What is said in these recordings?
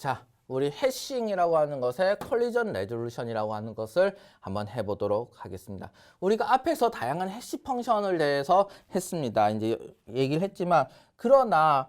자, 우리 해싱이라고 하는 것에 컬리전 레졸루션이라고 하는 것을 한번 해보도록 하겠습니다. 우리가 앞에서 다양한 해시 펑션을 대해서 했습니다. 이제 얘기를 했지만 그러나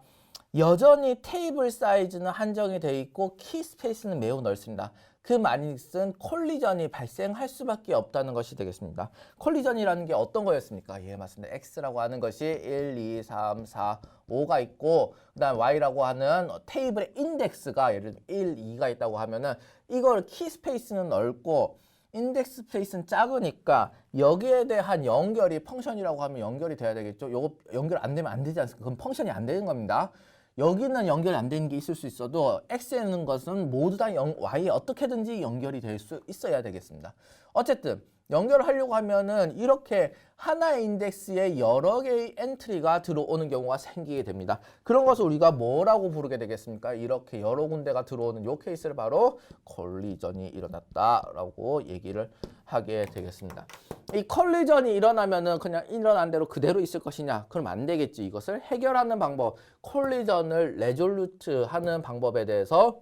여전히 테이블 사이즈는 한정이 되어 있고 키 스페이스는 매우 넓습니다. 그 말은 콜리전이 발생할 수밖에 없다는 것이 되겠습니다. 콜리전이라는 게 어떤 거였습니까? 예, 맞습니다. X라고 하는 것이 1, 2, 3, 4, 5가 있고 그 다음 Y라고 하는 테이블의 인덱스가 예를 들어 1, 2가 있다고 하면은 이걸 키 스페이스는 넓고 인덱스 스페이스는 작으니까 여기에 대한 연결이 펑션이라고 하면 연결이 돼야 되겠죠. 요거 연결 안 되면 안 되지 않습니까? 그럼 펑션이 안 되는 겁니다. 여기는 연결 안 되는 게 있을 수 있어도 X에 있는 것은 모두 다 Y에 어떻게든지 연결이 될 수 있어야 되겠습니다. 어쨌든 연결을 하려고 하면은 이렇게 하나의 인덱스에 여러 개의 엔트리가 들어오는 경우가 생기게 됩니다. 그런 것을 우리가 뭐라고 부르게 되겠습니까? 이렇게 여러 군데가 들어오는 이 케이스를 바로 콜리전이 일어났다라고 얘기를 하게 되겠습니다. 이 콜리전이 일어나면은 그냥 일어난 대로 그대로 있을 것이냐? 그럼 안 되겠지. 이것을 해결하는 방법, 콜리전을 레졸루트 하는 방법에 대해서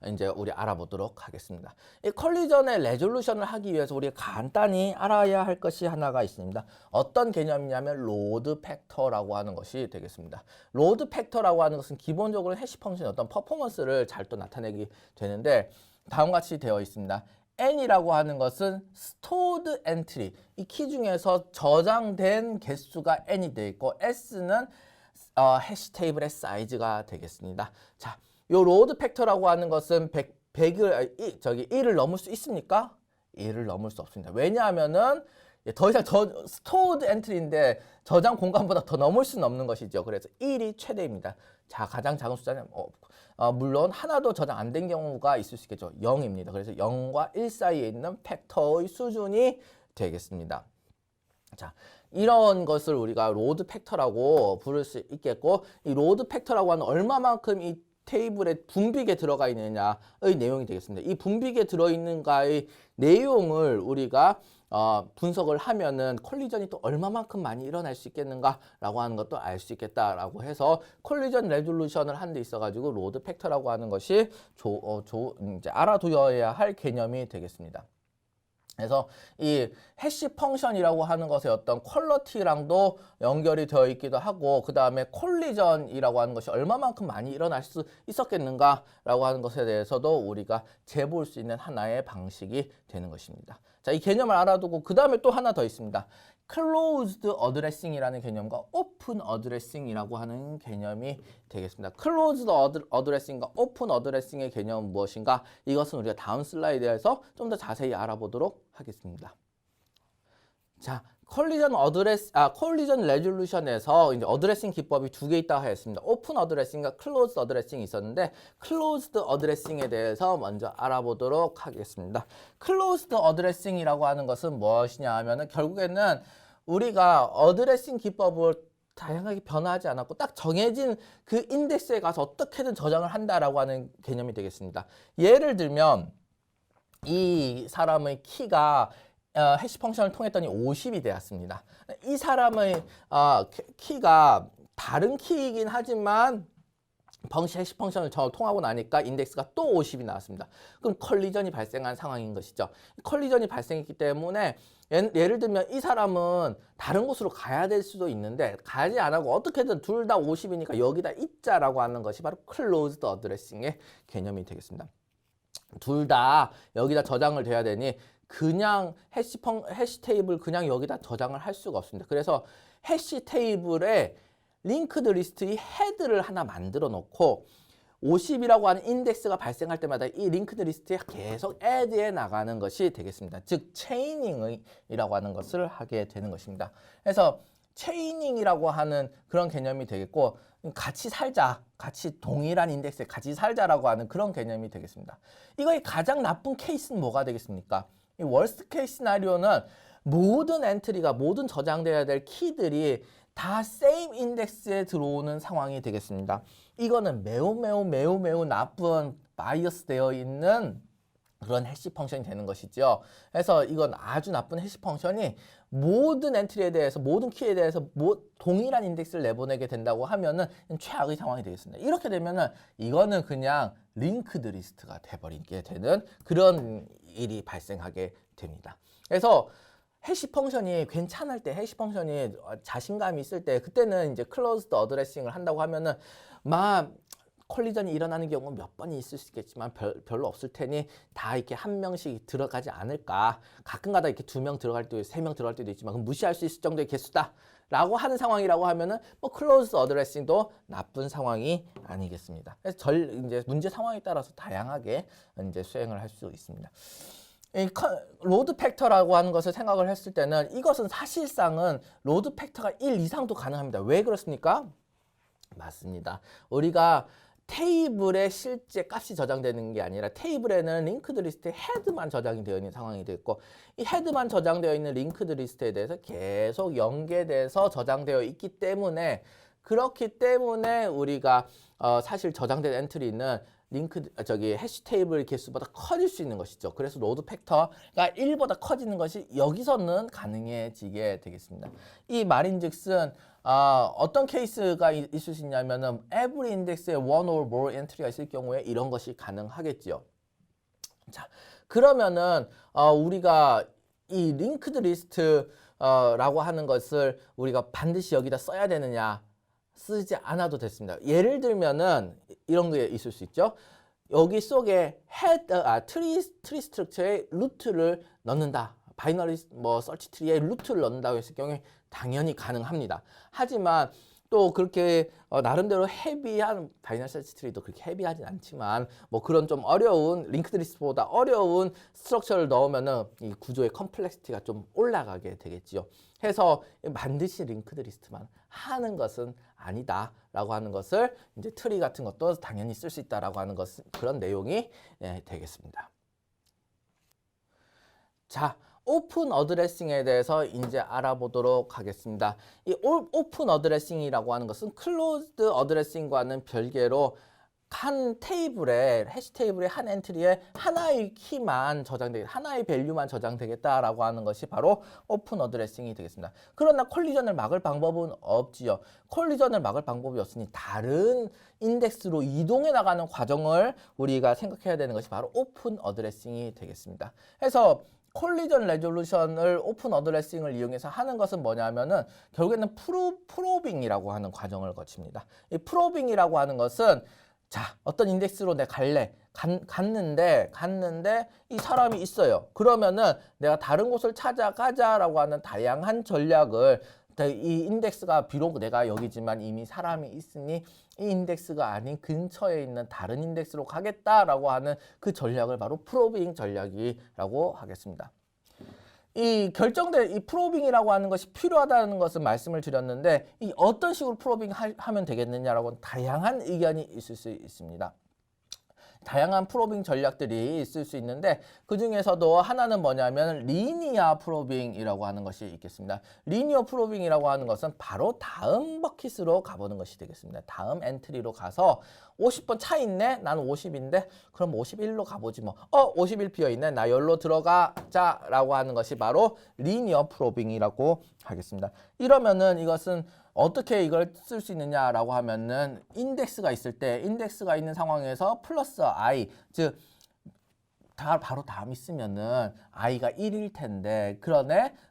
이제 우리 알아보도록 하겠습니다. 이 컬리전의 레졸루션을 하기 위해서 우리가 간단히 알아야 할 것이 하나가 있습니다. 어떤 개념이냐면 로드 팩터라고 하는 것이 되겠습니다. 로드 팩터라고 하는 것은 기본적으로 해시 펑션의 어떤 퍼포먼스를 잘 또 나타내게 되는데 다음과 같이 되어 있습니다. n이라고 하는 것은 stored entry, 이 키 중에서 저장된 개수가 n이 되어 있고 s는 해시 테이블의 사이즈가 되겠습니다. 자, 요 로드 팩터라고 하는 것은 100을 넘을 수 있습니까? 1을 넘을 수 없습니다. 왜냐하면은 더 이상 스토어드 엔트리인데 저장 공간보다 더 넘을 수는 없는 것이죠. 그래서 1이 최대입니다. 자, 가장 작은 숫자는 물론 하나도 저장 안 된 경우가 있을 수 있겠죠. 0입니다. 그래서 0과 1 사이에 있는 팩터의 수준이 되겠습니다. 자, 이런 것을 우리가 로드 팩터라고 부를 수 있겠고, 이 로드 팩터라고 하는 얼마만큼 이 테이블에 분비계 들어가 있느냐의 내용이 되겠습니다. 이 분비계 들어있는가의 내용을 우리가 분석을 하면은 콜리전이 또 얼마만큼 많이 일어날 수 있겠는가라고 하는 것도 알 수 있겠다라고 해서 콜리전 레졸루션을 한 데 있어가지고 로드 팩터라고 하는 것이 이제 알아두어야 할 개념이 되겠습니다. 그래서 이 해시 펑션이라고 하는 것의 어떤 퀄러티랑도 연결이 되어 있기도 하고 그 다음에 콜리전이라고 하는 것이 얼마만큼 많이 일어날 수 있었겠는가라고 하는 것에 대해서도 우리가 재볼 수 있는 하나의 방식이 되는 것입니다. 자, 이 개념을 알아두고 그 다음에 또 하나 더 있습니다. closed addressing이라는 개념과 open addressing이라고 하는 개념이 되겠습니다. closed addressing과 open addressing의 개념은 무엇인가? 이것은 우리가 다음 슬라이드에서 좀 더 자세히 알아보도록 하겠습니다. 자, 콜리전 레졸루션에서 이제 어드레싱 기법이 두 개 있다고 했습니다. 오픈 어드레싱과 클로즈드 어드레싱이 있었는데 클로즈드 어드레싱에 대해서 먼저 알아보도록 하겠습니다. 클로즈드 어드레싱이라고 하는 것은 무엇이냐 하면은 결국에는 우리가 어드레싱 기법을 다양하게 변화하지 않았고 딱 정해진 그 인덱스에 가서 어떻게든 저장을 한다라고 하는 개념이 되겠습니다. 예를 들면 이 사람의 키가 해시 펑션을 통했더니 50이 되었습니다. 이 사람의 키가 다른 키이긴 하지만 해시 펑션을 통하고 나니까 인덱스가 또 50이 나왔습니다. 그럼 컬리전이 발생한 상황인 것이죠. 컬리전이 발생했기 때문에 예를 들면 이 사람은 다른 곳으로 가야 될 수도 있는데 가지 안 하고 어떻게든 둘 다 50이니까 여기다 있자라고 하는 것이 바로 클로즈드 어드레싱의 개념이 되겠습니다. 둘 다 여기다 저장을 돼야 되니 그냥 해시 테이블 그냥 여기다 저장을 할 수가 없습니다. 그래서 해시 테이블에 링크드 리스트의 헤드를 하나 만들어 놓고 50이라고 하는 인덱스가 발생할 때마다 이 링크드 리스트에 계속 애드해 나가는 것이 되겠습니다. 즉 체이닝이라고 하는 것을 하게 되는 것입니다. 그래서 체이닝이라고 하는 그런 개념이 되겠고 같이 살자, 같이 동일한 인덱스에 같이 살자라고 하는 그런 개념이 되겠습니다. 이거의 가장 나쁜 케이스는 뭐가 되겠습니까? 이 월스트 케이스 시나리오는 모든 엔트리가 모든 저장되어야 될 키들이 다 same 인덱스에 들어오는 상황이 되겠습니다. 이거는 매우 나쁜 바이어스 되어 있는 그런 해시 펑션이 되는 것이죠. 그래서 이건 아주 나쁜 해시 펑션이 모든 엔트리에 대해서 모든 키에 대해서 동일한 인덱스를 내보내게 된다고 하면은 최악의 상황이 되겠습니다. 이렇게 되면은 이거는 그냥 링크드 리스트가 돼버리게 되는 그런 일이 발생하게 됩니다. 그래서 해시 펑션이 괜찮을 때, 해시 펑션이 자신감이 있을 때, 그때는 이제 클로즈드 어드레싱을 한다고 하면은 막 콜리전이 일어나는 경우는 몇 번이 있을 수 있겠지만 별로 없을 테니 다 이렇게 한 명씩 들어가지 않을까. 가끔가다 이렇게 2명 들어갈 때도 3명 들어갈 때도 있지만 그럼 무시할 수 있을 정도의 개수다 라고 하는 상황이라고 하면은 뭐 클로즈 어드레싱도 나쁜 상황이 아니겠습니다. 그래서 이제 문제 상황에 따라서 다양하게 이제 수행을 할 수 있습니다. 이 로드 팩터라고 하는 것을 생각을 했을 때는 이것은 사실상은 로드 팩터가 1 이상도 가능합니다. 왜 그렇습니까? 맞습니다. 우리가 테이블에 실제 값이 저장되는 게 아니라 테이블에는 링크드 리스트에 헤드만 저장이 되어 있는 상황이 됐고 이 헤드만 저장되어 있는 링크드 리스트에 대해서 계속 연계돼서 저장되어 있기 때문에 그렇기 때문에 우리가 사실 저장된 엔트리는 해시 테이블 개수보다 커질 수 있는 것이죠. 그래서 로드 팩터가 1보다 커지는 것이 여기서는 가능해지게 되겠습니다. 이 말인즉슨 어떤 케이스가 있을 수 있냐면은 every index에 one or more entry가 있을 경우에 이런 것이 가능하겠지요. 자, 그러면은 우리가 이 링크드 리스트 라고 하는 것을 우리가 반드시 여기다 써야 되느냐? 쓰지 않아도 됐습니다. 예를 들면은 이런 게 있을 수 있죠. 여기 속에 트리 스트럭처의 루트를 넣는다. 바이너리 서치 트리의 루트를 넣는다고 했을 경우에 당연히 가능합니다. 하지만 또 그렇게 나름대로 헤비한 바이너리 서치 트리도 그렇게 헤비하진 않지만 뭐 그런 좀 어려운 링크드 리스트보다 어려운 스트럭처를 넣으면은 이 구조의 컴플렉시티가 좀 올라가게 되겠지요. 해서 반드시 링크드 리스트만 하는 것은 아니다라고 하는 것을 이제 트리 같은 것도 당연히 쓸 수 있다라고 하는 것은 그런 내용이 되겠습니다. 자, 오픈 어드레싱에 대해서 이제 알아보도록 하겠습니다. 이 오픈 어드레싱이라고 하는 것은 클로즈드 어드레싱과는 별개로 한 테이블에 해시 테이블의 한 엔트리에 하나의 키만 하나의 밸류만 저장되겠다라고 하는 것이 바로 오픈 어드레싱이 되겠습니다. 그러나 콜리전을 막을 방법은 없지요. 콜리전을 막을 방법이 없으니 다른 인덱스로 이동해 나가는 과정을 우리가 생각해야 되는 것이 바로 오픈 어드레싱이 되겠습니다. 그래서 콜리전 레졸루션을 오픈 어드레싱을 이용해서 하는 것은 뭐냐면은 결국에는 프로빙이라고 하는 과정을 거칩니다. 이 프로빙이라고 하는 것은 자, 어떤 인덱스로 내가 갔는데 이 사람이 있어요. 그러면은 내가 다른 곳을 찾아가자라고 하는 다양한 전략을 이 인덱스가 비록 내가 여기지만 이미 사람이 있으니 이 인덱스가 아닌 근처에 있는 다른 인덱스로 가겠다라고 하는 그 전략을 바로 프로빙 전략이라고 하겠습니다. 이 프로빙이라고 하는 것이 필요하다는 것은 말씀을 드렸는데 이 어떤 식으로 프로빙 하면 되겠느냐라고 다양한 의견이 있을 수 있습니다. 다양한 프로빙 전략들이 있을 수 있는데 그 중에서도 하나는 뭐냐면 리니어 프로빙이라고 하는 것이 있겠습니다. 리니어 프로빙이라고 하는 것은 바로 다음 버킷으로 가보는 것이 되겠습니다. 다음 엔트리로 가서 50번 차 있네? 나는 50인데 그럼 51로 가보지 뭐. 51 비어있네? 나 열로 들어가자 라고 하는 것이 바로 리니어 프로빙이라고 하겠습니다. 이러면은 이것은 어떻게 이걸 쓸 수 있느냐라고 하면은 인덱스가 있을 때 인덱스가 있는 상황에서 플러스 i 즉 바로 다음 있으면은 i가 1일 텐데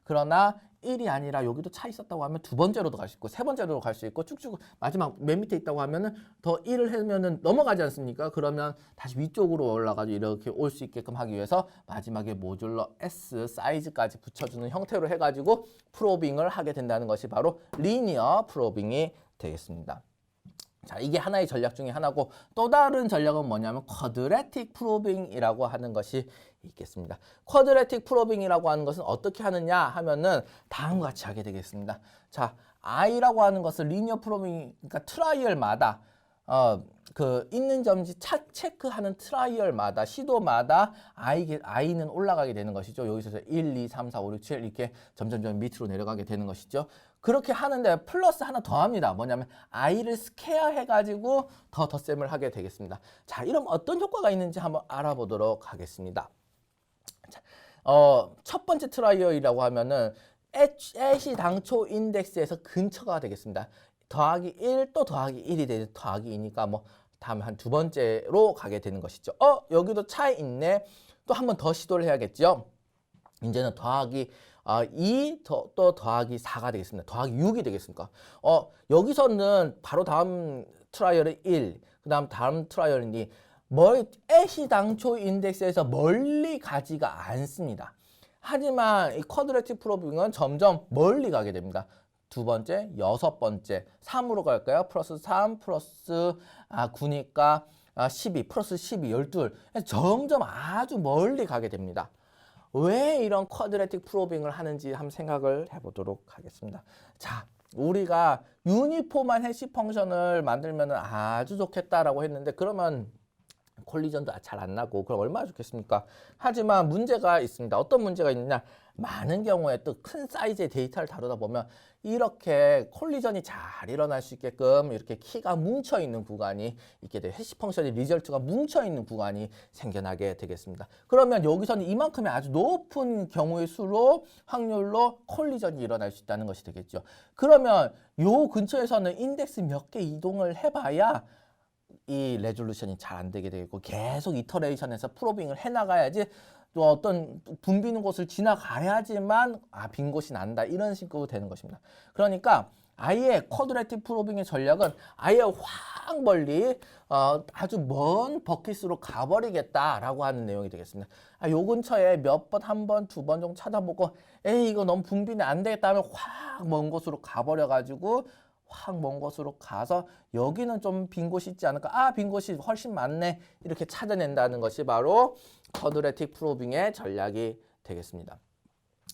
그러나 1이 아니라 여기도 차 있었다고 하면 두 번째로도 갈 수 있고 세 번째로도 갈 수 있고 쭉쭉 마지막 맨 밑에 있다고 하면은 더 1을 하면은 넘어가지 않습니까? 그러면 다시 위쪽으로 올라가지고 이렇게 올 수 있게끔 하기 위해서 마지막에 모듈러 s 사이즈까지 붙여주는 형태로 해가지고 프로빙을 하게 된다는 것이 바로 리니어 프로빙이 되겠습니다. 자, 이게 하나의 전략 중에 하나고 또 다른 전략은 뭐냐면 쿼드래틱 프로빙이라고 하는 것이 있겠습니다. 쿼드래틱 프로빙이라고 하는 것은 어떻게 하느냐 하면은 다음과 같이 하게 되겠습니다. 자, i라고 하는 것을 리니어 프로빙, 그러니까 트라이얼마다 그 있는 점인지 체크하는 트라이얼마다 시도마다 i는 올라가게 되는 것이죠. 여기서 1, 2, 3, 4, 5, 6, 7 이렇게 점점 밑으로 내려가게 되는 것이죠. 그렇게 하는데 플러스 하나 더 합니다. 뭐냐면 i를 스퀘어 해가지고 더 덧셈을 하게 되겠습니다. 자, 이러면 어떤 효과가 있는지 한번 알아보도록 하겠습니다. 자, 첫 번째 트라이얼이라고 하면은 at이 당초 인덱스에서 근처가 되겠습니다. 더하기 1 또 더하기 1이 되죠. 더하기 2니까 뭐 다음에 한 두 번째로 가게 되는 것이죠. 여기도 차이 있네. 또 한 번 더 시도를 해야겠죠. 이제는 더하기 2, 또 더하기 4가 되겠습니다. 더하기 6이 되겠습니까? 여기서는 바로 다음 트라이얼은 1, 그 다음 트라이얼은 2. 애시당초 인덱스에서 멀리 가지가 않습니다. 하지만 이 쿼드래틱 프로빙은 점점 멀리 가게 됩니다. 두 번째, 여섯 번째, 3으로 갈까요? 플러스 3, 플러스 9니까 12, 플러스 12, 12. 점점 아주 멀리 가게 됩니다. 왜 이런 쿼드래틱 프로빙을 하는지 한번 생각을 해보도록 하겠습니다. 자, 우리가 유니폼한 해시 펑션을 만들면 아주 좋겠다라고 했는데 그러면 콜리전도 잘 안 나고 그럼 얼마나 좋겠습니까? 하지만 문제가 있습니다. 어떤 문제가 있느냐? 많은 경우에 또 큰 사이즈의 데이터를 다루다 보면 이렇게 콜리전이 잘 일어날 수 있게끔 이렇게 키가 뭉쳐 있는 구간이 있게 돼요. 해시 펑션의 리절트가 뭉쳐 있는 구간이 생겨나게 되겠습니다. 그러면 여기서는 이만큼의 아주 높은 경우의 수로 확률로 콜리전이 일어날 수 있다는 것이 되겠죠. 그러면 요 근처에서는 인덱스 몇 개 이동을 해봐야 이 레졸루션이 잘 안 되게 되겠고 계속 이터레이션에서 프로빙을 해나가야지 또 어떤 붐비는 곳을 지나가야지만 빈 곳이 난다 이런 식으로 되는 것입니다. 그러니까 아예 쿼드래틱 프로빙의 전략은 아예 확 멀리 아주 먼 버킷으로 가버리겠다라고 하는 내용이 되겠습니다. 요 근처에 몇 번, 한 번, 두 번 정도 찾아보고 에이 이거 너무 붐비네 안 되겠다 하면 확 먼 곳으로 가버려가지고 확 먼 곳으로 가서 여기는 좀 빈 곳이 있지 않을까? 빈 곳이 훨씬 많네. 이렇게 찾아낸다는 것이 바로 쿼드래틱 프로빙의 전략이 되겠습니다.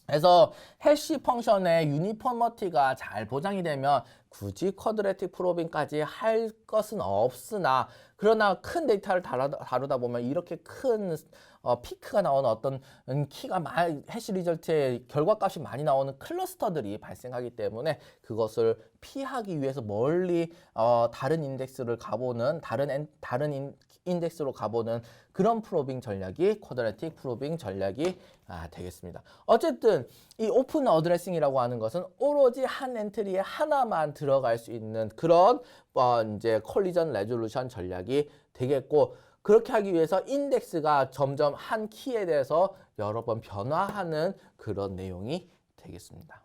그래서 해시 펑션의 유니포머티가 잘 보장이 되면 굳이 쿼드래틱 프로빙까지 할 것은 없으나 그러나 큰 데이터를 다루다 보면 이렇게 큰 피크가 나오는 어떤 키가 해시 리절트의 결과값이 많이 나오는 클러스터들이 발생하기 때문에 그것을 피하기 위해서 멀리 다른 인덱스를 가보는 다른 인덱스로 가보는 그런 프로빙 전략이 쿼드래틱 프로빙 전략이 되겠습니다. 어쨌든 이 오픈 어드레싱이라고 하는 것은 오로지 한 엔트리에 하나만 들어갈 수 있는 그런 이제 콜리전 레졸루션 전략이 되겠고 그렇게 하기 위해서 인덱스가 점점 한 키에 대해서 여러 번 변화하는 그런 내용이 되겠습니다.